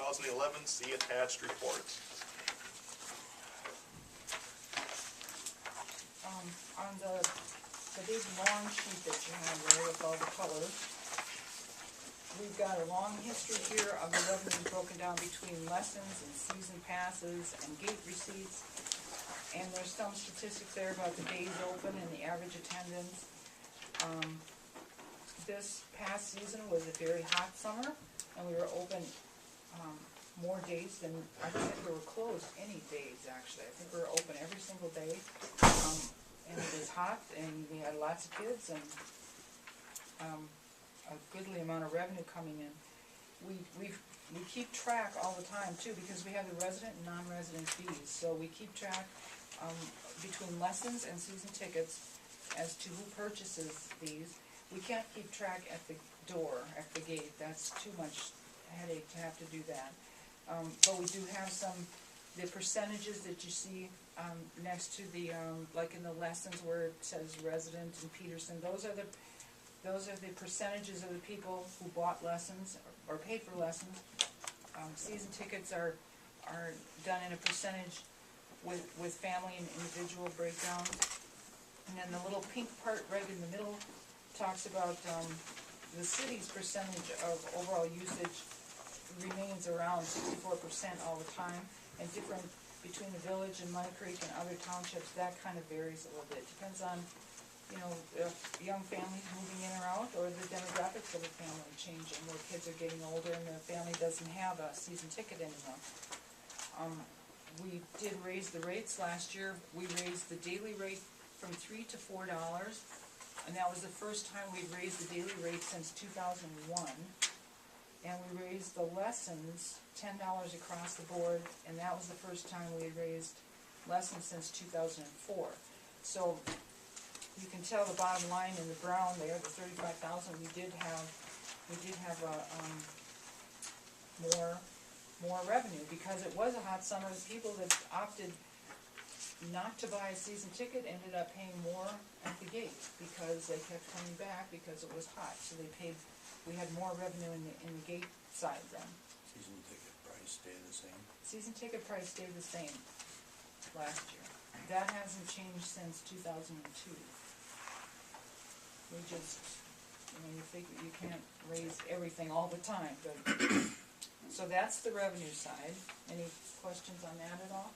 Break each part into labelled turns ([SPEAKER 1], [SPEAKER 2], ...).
[SPEAKER 1] 2011. See attached report.
[SPEAKER 2] On the big long sheet that you have there with all the colors, we've got a long history here of the revenue broken down between lessons and season passes and gate receipts. And there's some statistics there about the days open and the average attendance. This past season was a very hot summer, and we were open more days than, I don't think we were closed any days, actually. I think we were open every single day. And it was hot, and we had lots of kids, and a goodly amount of revenue coming in. We keep track all the time, too, because we have the resident and non-resident fees. So we keep track between lessons and season tickets as to who purchases these. We can't keep track at the door, at the gate. That's too much headache to have to do that. But we do have the percentages that you see next to the, like in the lessons where it says resident and Peterson. Those are the percentages of the people who bought lessons or paid for lessons. Season tickets are done in a percentage with family and individual breakdowns. And then the little pink part right in the middle talks about the city's percentage of overall usage remains around 64% all the time, and different between the village and Muddy Creek and other townships. That kind of varies a little bit. Depends on, you know, if young families moving in or out, or the demographics of the family changing, where kids are getting older and the family doesn't have a season ticket anymore. We did raise the rates last year. We raised the daily rate from $3 to $4, and that was the first time we'd raised the daily rate since 2001. And we raised the lessons $10 across the board, and that was the first time we had raised lessons since 2004. So you can tell the bottom line in the brown there, the 35,000. We did have more revenue because it was a hot summer. The people that opted not to buy a season ticket ended up paying more at the gate because they kept coming back because it was hot. So they paid. We had more revenue in the gate side then.
[SPEAKER 3] Season ticket price stayed the same?
[SPEAKER 2] Season ticket price stayed the same last year. That hasn't changed since 2002. We just, you figure you can't raise everything all the time, but so that's the revenue side. Any questions on that at all?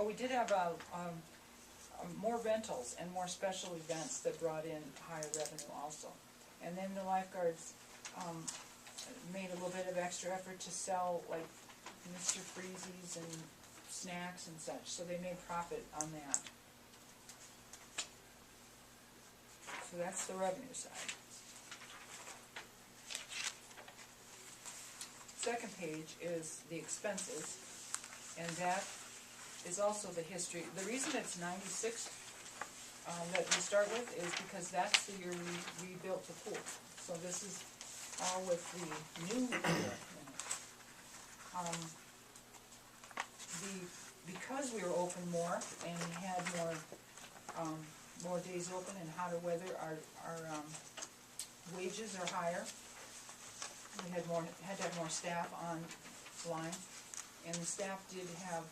[SPEAKER 2] We did have more rentals and more special events that brought in higher revenue also. And then the lifeguards made a little bit of extra effort to sell like Mr. Freezies and snacks and such, so they made profit on that. So that's the revenue side. Second page is the expenses, and that is also the history. The reason it's 96 that we start with is because that's the year we rebuilt the pool. So this is all with the new pool in it. Because we were open more and had more days open and hotter weather, our wages are higher. We had to have more staff on line, and the staff do have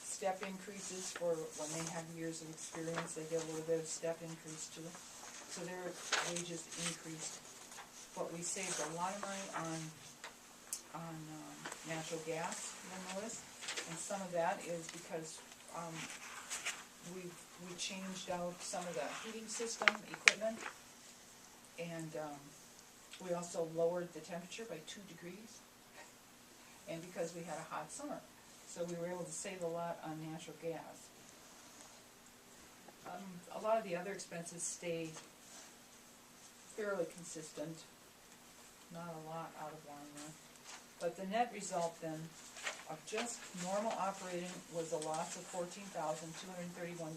[SPEAKER 2] step increases for when they have years of experience. They get a little bit of step increase too, so their wages increased. But we saved a lot of money on natural gas, you'll notice, and some of that is because we changed out some of the heating system equipment, and we also lowered the temperature by 2 degrees, and because we had a hot summer. So we were able to save a lot on natural gas. A lot of the other expenses stay fairly consistent. Not a lot out of line there. But the net result then of just normal operating was a loss of $14,231.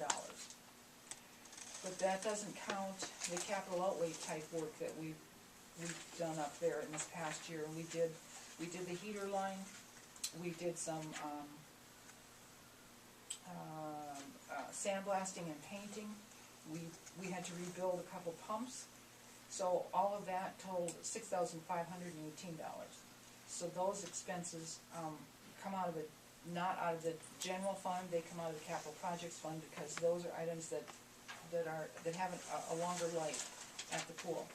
[SPEAKER 2] But that doesn't count the capital outlay type work that we've done up there in this past year. We did the heater line. We did some sandblasting and painting. We had to rebuild a couple pumps. So all of that totaled $6,518. So those expenses, come out of the, not out of the general fund, they come out of the capital projects fund, because those are items that have a longer life at the pool.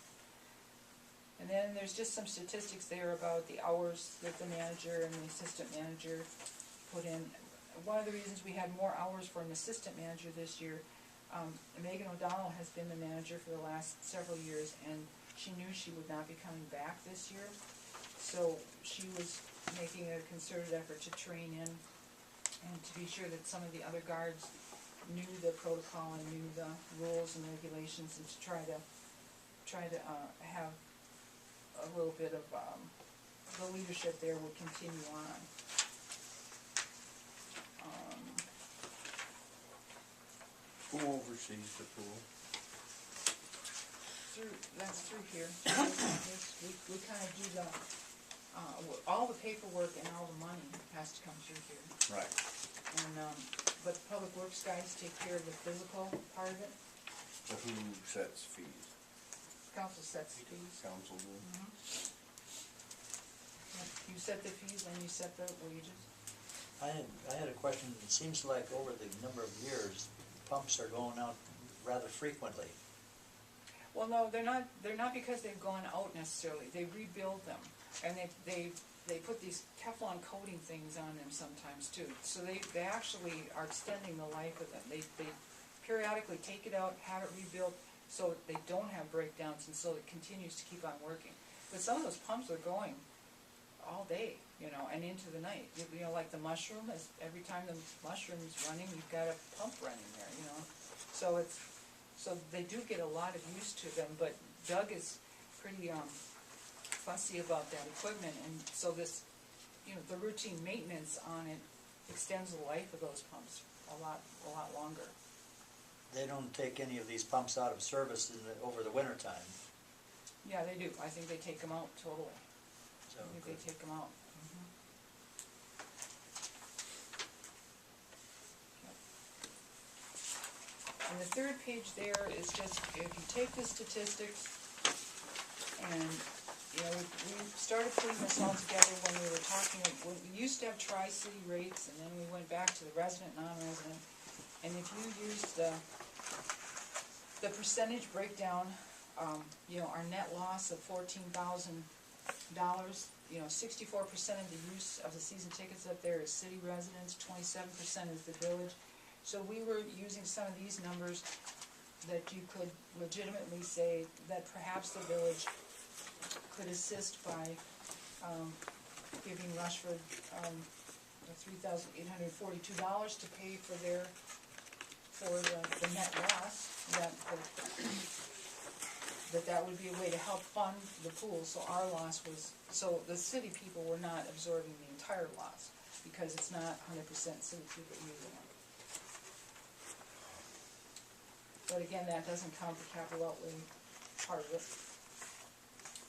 [SPEAKER 2] And then there's just some statistics there about the hours that the manager and the assistant manager put in. One of the reasons we had more hours for an assistant manager this year, Megan O'Donnell has been the manager for the last several years, and she knew she would not be coming back this year. So she was making a concerted effort to train in and to be sure that some of the other guards knew the protocol and knew the rules and regulations, and to try to have a little bit of, the leadership there would continue on.
[SPEAKER 3] Who oversees the pool?
[SPEAKER 2] That's through here. We kind of do the, all the paperwork and all the money has to come through here.
[SPEAKER 3] Right.
[SPEAKER 2] And, but the public works guys take care of the physical part of it.
[SPEAKER 3] So who sets fees?
[SPEAKER 2] Council sets the fees.
[SPEAKER 3] Council do?
[SPEAKER 2] Yep, you set the fees and you set the wages.
[SPEAKER 4] I had a question. It seems like over the number of years, pumps are going out rather frequently.
[SPEAKER 2] Well, no, they're not because they've gone out necessarily. They rebuild them, and they put these Teflon coating things on them sometimes too. So they actually are extending the life of them. They periodically take it out, have it rebuilt, so they don't have breakdowns, and so it continues to keep on working. But some of those pumps are going all day, you know, and into the night. You know, like the mushroom, every time the mushroom's running, you've got a pump running there, you know. So they do get a lot of use to them, but Doug is pretty fussy about that equipment, and so this, you know, the routine maintenance on it extends the life of those pumps a lot longer.
[SPEAKER 4] They don't take any of these pumps out of service over the winter time.
[SPEAKER 2] Yeah, they do. I think they take them out totally.
[SPEAKER 4] So
[SPEAKER 2] I think they take them out. Yep. And the third page there is just, if you take the statistics, and, you know, we started putting this all together when we were talking, when we used to have tri-city rates, and then we went back to the resident, non-resident, and if you use the percentage breakdown, you know, our net loss of $14,000, you know, 64% of the use of the season tickets up there is city residents, 27% is the village. So we were using some of these numbers that you could legitimately say that perhaps the village could assist by giving Rushford $3,842 to pay for the net loss, that would be a way to help fund the pool, so our loss was, so the city people were not absorbing the entire loss, because it's not 100% city people using it. But again, that doesn't count the capital outlay part of it.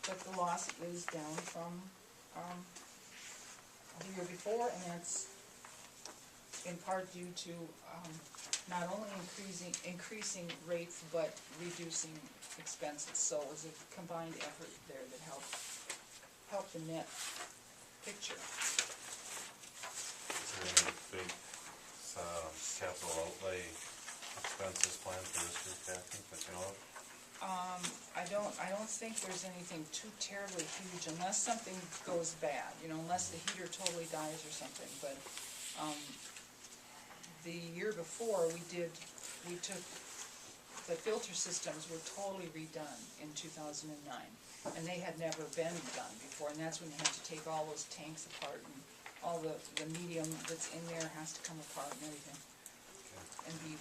[SPEAKER 2] But the loss is down from the year before, and that's in part due to not only increasing rates, but reducing expenses. So it was a combined effort there that helped the net picture.
[SPEAKER 1] Is there any big capital outlay expenses planned for this year, Kathy, that you know of?
[SPEAKER 2] I don't think there's anything too terribly huge, unless something goes bad, you know, unless the heater totally dies or something. But the year before we took, the filter systems were totally redone in 2009, and they had never been done before, and that's when you have to take all those tanks apart, and all the medium that's in there has to come apart and everything, and be